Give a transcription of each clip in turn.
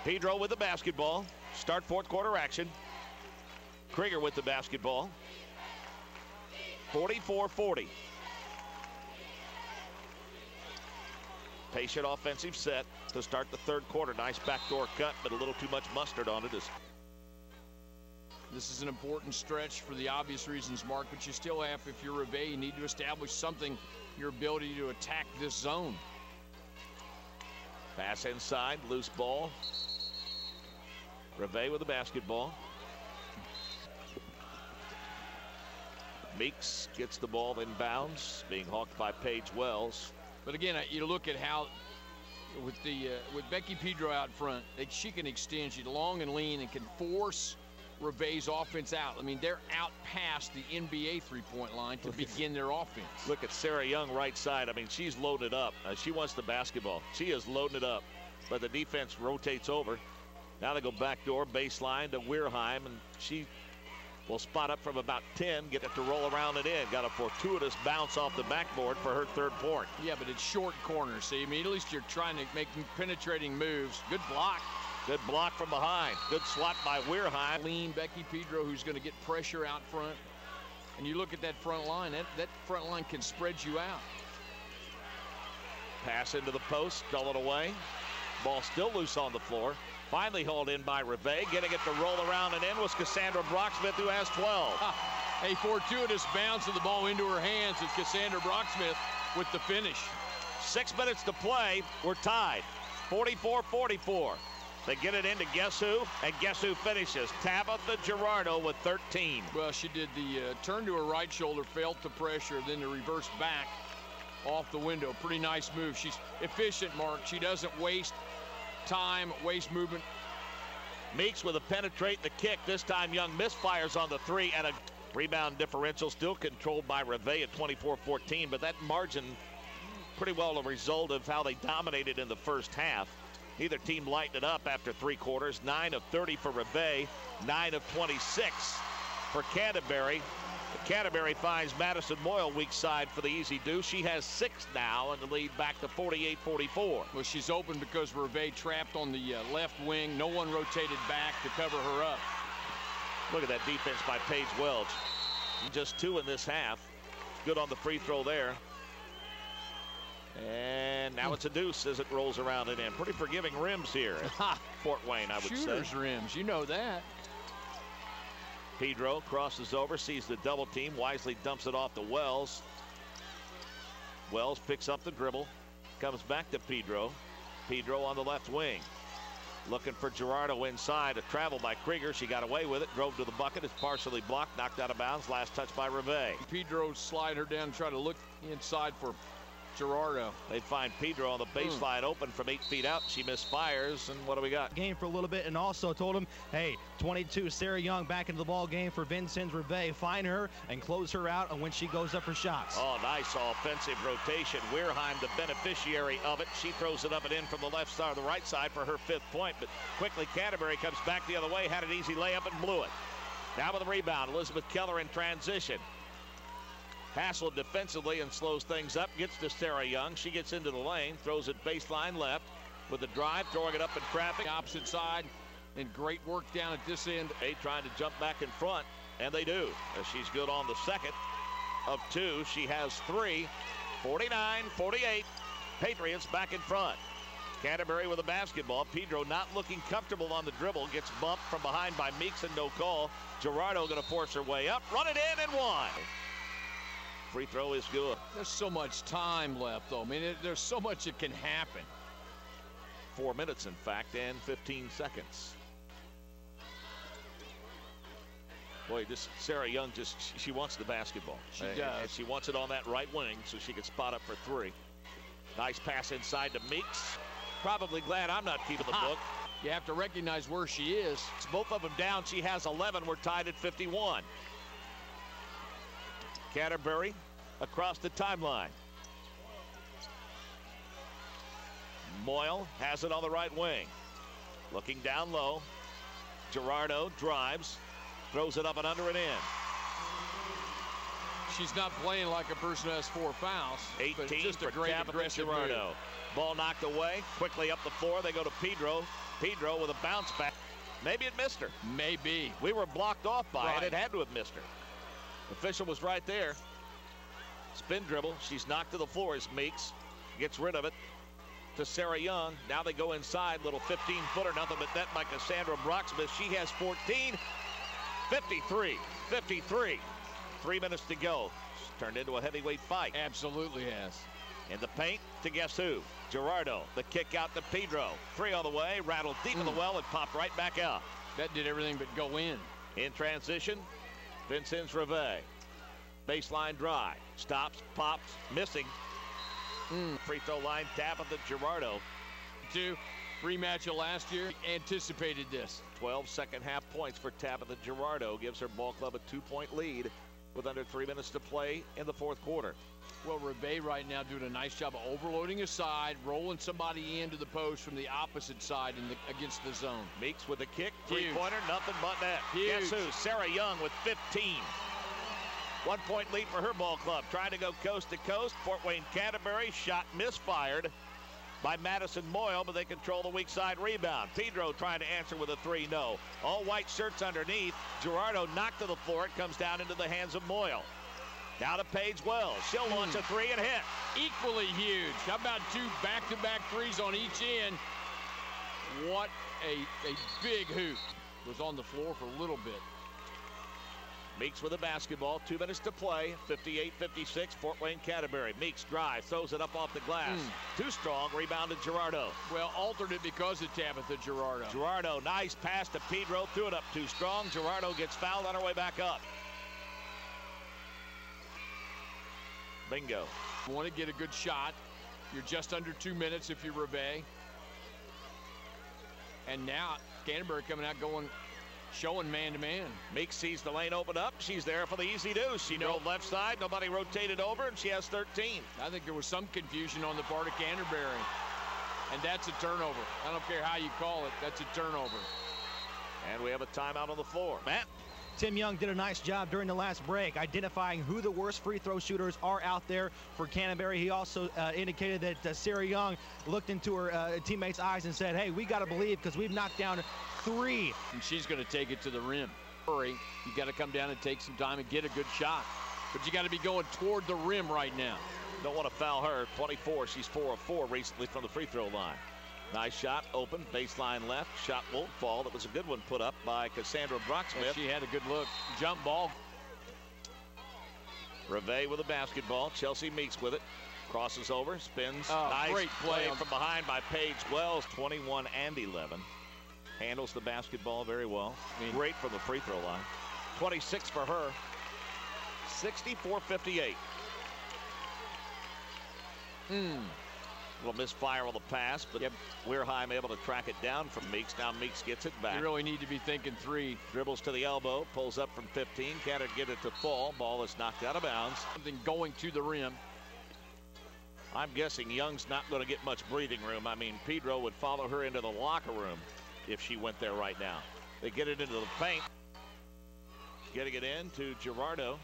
Pedro with the basketball. Start fourth quarter action. Krieger with the basketball. 44-40. Patient offensive set to start the third quarter. Nice backdoor cut, but a little too much mustard on it. This is an important stretch for the obvious reasons, Mark, but you still have, if you're Rivet, you need to establish something, your ability to attack this zone. Pass inside, loose ball. Rivet with the basketball. Meeks gets the ball inbounds, being hawked by Paige Wells. But again, you look at how, with Becky Pedro out front, she can extend. She's long and lean and can force Rivet's offense out. I mean, they're out past the NBA three-point line to begin their offense. Look at Sarah Young right side. I mean, she's loaded up. She wants the basketball. She is loaded up, but the defense rotates over. Now they go backdoor baseline to Weirheim, and she will spot up from about 10, get it to roll around and in. Got a fortuitous bounce off the backboard for her third point. Yeah, but it's short corners. See, I mean, at least you're trying to make penetrating moves. Good block. Good block from behind. Good swat by Weirheim. Lean Becky Pedro, who's going to get pressure out front. And you look at that front line. That front line can spread you out. Pass into the post, dull it away. Ball still loose on the floor. Finally hauled in by Rivet. Getting it to roll around and in was Cassandra Brocksmith, who has 12. A fortuitous bounce of the ball into her hands is Cassandra Brocksmith with the finish. 6 minutes to play. We're tied. 44-44. They get it into guess who? And guess who finishes? Tabitha Gerardo with 13. Well, she did the turn to her right shoulder, felt the pressure, then the reverse back off the window. Pretty nice move. She's efficient, Mark. She doesn't waste time, waste movement. Meeks with a penetrate the kick. This time Young misfires on the three, and a rebound differential still controlled by Rivet at 24-14, but that margin pretty well a result of how they dominated in the first half. Neither team lightened it up after three quarters. 9 of 30 for Rivet, 9 of 26 for Canterbury. Canterbury finds Madison Moyle weak side for the easy deuce. She has 6 now, and the lead back to 48-44. Well, she's open because Rivet trapped on the left wing. No one rotated back to cover her up. Look at that defense by Paige Welch. Just 2 in this half. Good on the free throw there. And now it's a deuce as it rolls around and in. Pretty forgiving rims here at Fort Wayne, I would say. Shooter's rims, you know that. Pedro crosses over, sees the double team, wisely dumps it off to Wells. Wells picks up the dribble, comes back to Pedro. Pedro on the left wing. Looking for Gerardo inside. A travel by Krieger. She got away with it, drove to the bucket. It's partially blocked, knocked out of bounds. Last touch by Rivet. Pedro slide her down, try to look inside for Gerardo. They'd find Pedro on the baseline open from 8 feet out. She misfires, and what do we got? Game for a little bit, and also told him, hey, 22, Sarah Young back into the ball game for Vincennes Rivet. Find her and close her out when she goes up for shots. Oh, nice offensive rotation. Weirheim, the beneficiary of it. She throws it up and in from the left side or the right side for her 5th point, but quickly Canterbury comes back the other way, had an easy layup and blew it. Now with the rebound, Elizabeth Keller in transition. Hassled defensively and slows things up, gets to Sarah Young. She gets into the lane, throws it baseline left with the drive, throwing it up in traffic. Opposite side, and great work down at this end. They trying to jump back in front, and they do. As she's good on the second of 2. She has 3. 49-48. Patriots back in front. Canterbury with a basketball. Pedro not looking comfortable on the dribble. Gets bumped from behind by Meeks and no call. Gerardo going to force her way up. Run it in and one. Free throw is good. There's so much time left, though. I mean, there's so much that can happen. 4 minutes, in fact, and 15 seconds. Boy, this Sarah Young she wants the basketball. She does. And she wants it on that right wing so she can spot up for 3. Nice pass inside to Meeks. Probably glad I'm not keeping the book. You have to recognize where she is. It's both of them down. She has 11. We're tied at 51. Canterbury across the timeline. Moyle has it on the right wing. Looking down low. Gerardo drives, throws it up and under and in. She's not playing like a person who has 4 fouls. 18 but just a for great Tabitha aggressive Gerardo. move. Ball knocked away. Quickly up the floor. They go to Pedro. Pedro with a bounce back. Maybe it missed her. Maybe. We were blocked off by Right. it. It had to have missed her. Official was right there. Spin dribble. She's knocked to the floor as Meeks gets rid of it to Sarah Young. Now they go inside. Little 15-footer. Nothing but net by Cassandra Brocksmith. She has 14. 53. 3 minutes to go. It's turned into a heavyweight fight. Absolutely has. In the paint to guess who? Gerardo. The kick out to Pedro. 3 on the way. Rattled deep in the well and popped right back out. That did everything but go in. In transition, Vincennes Rivet. Baseline drive. Stops, pops, missing. Free throw line tap of the Gerardo. Rematch of last year. Anticipated this. 12 second half points for Tabitha Gerardo. Gives her ball club a 2-point lead with under 3 minutes to play in the fourth quarter. Well, Rivet right now doing a nice job of overloading a side, rolling somebody into the post from the opposite side against the zone. Meeks with a kick, Huge. three-pointer, nothing but net. Huge. Guess who? Sarah Young with 15. 1 point lead for her ball club. Trying to go coast to coast. Fort Wayne Canterbury shot misfired by Madison Moyle, but they control the weak side rebound. Pedro trying to answer with a 3, no. All white shirts underneath. Gerardo knocked to the floor. It comes down into the hands of Moyle. Now to Paige Wells. She'll launch a 3 and hit. Equally huge. How about 2 back-to-back threes on each end? What a big hoop. Was on the floor for a little bit. Meeks with the basketball. 2 minutes to play. 58-56. Fort Wayne Canterbury. Meeks drive. Throws it up off the glass. Too strong. Rebounded Gerardo. Well, altered it because of Tabitha Gerardo. Gerardo. Nice pass to Pedro. Threw it up too strong. Gerardo gets fouled on her way back up. Bingo. You want to get a good shot. You're just under 2 minutes if you're Rivet. And now Canterbury coming out showing man-to-man. Meeks sees the lane open up. She's there for the easy deuce. She drove left side. Nobody rotated over, and she has 13. I think there was some confusion on the part of Canterbury. And that's a turnover. I don't care how you call it. That's a turnover. And we have a timeout on the floor. Matt? Tim Young did a nice job during the last break identifying who the worst free throw shooters are out there for Canterbury. He also indicated that Sarah Young looked into her teammates' eyes and said, hey, we got to believe because we've knocked down 3. And she's going to take it to the rim. Hurry. You got to come down and take some time and get a good shot. But you got to be going toward the rim right now. Don't want to foul her. 24. She's 4 of 4 recently from the free throw line. Nice shot, open, baseline left. Shot won't fall. That was a good one put up by Cassandra Brocksmith. And she had a good look. Jump ball. Rivet with a basketball. Chelsea Meeks with it. Crosses over, spins. Nice great play from behind by Paige Wells. 21 and 11. Handles the basketball very well. Great from the free throw line. 26 for her. 64-58. Little misfire on the pass, but Weirheim able to track it down from Meeks. Now Meeks gets it back. You really need to be thinking 3. Dribbles to the elbow, pulls up from 15. Can't get it to fall. Ball is knocked out of bounds. Something going to the rim. I'm guessing Young's not going to get much breathing room. I mean, Pedro would follow her into the locker room if she went there right now. They get it into the paint. Getting it in to Gerardo.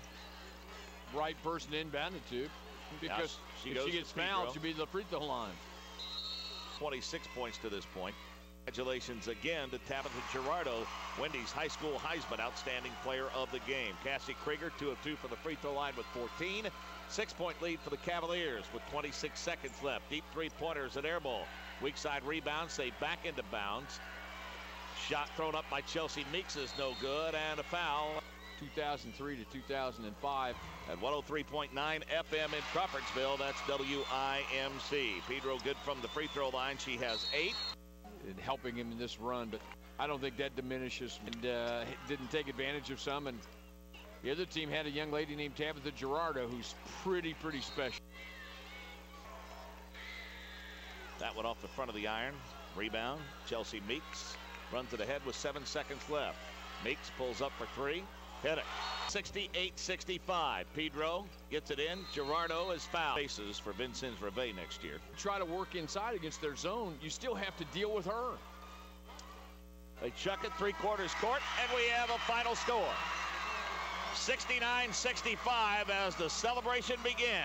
Right person inbounded to. Because if she gets fouled, she'll be the free throw line. 26 points to this point. Congratulations again to Tabitha Gerardo, Wendy's high school Heisman outstanding player of the game. Cassie Krieger 2 of 2 for the free throw line with 14. 6-point lead for the Cavaliers with 26 seconds left. Deep 3-pointers and air ball. Weak side rebound, say back into bounds. Shot thrown up by Chelsea Meeks is no good, and a foul. 2003 to 2005. At 103.9 FM in Crawfordsville, that's WIMC. Pedro good from the free throw line. She has 8. And helping him in this run, but I don't think that diminishes. And didn't take advantage of some. And the other team had a young lady named Tabitha Gerardo, who's pretty special. That one off the front of the iron. Rebound. Chelsea Meeks runs it ahead with 7 seconds left. Meeks pulls up for 3. Hit it. 68-65. Pedro gets it in. Gerardo is fouled. Faces for Vincennes Rivet next year. Try to work inside against their zone. You still have to deal with her. They chuck it 3/4 court, and we have a final score. 69-65 as the celebration begins.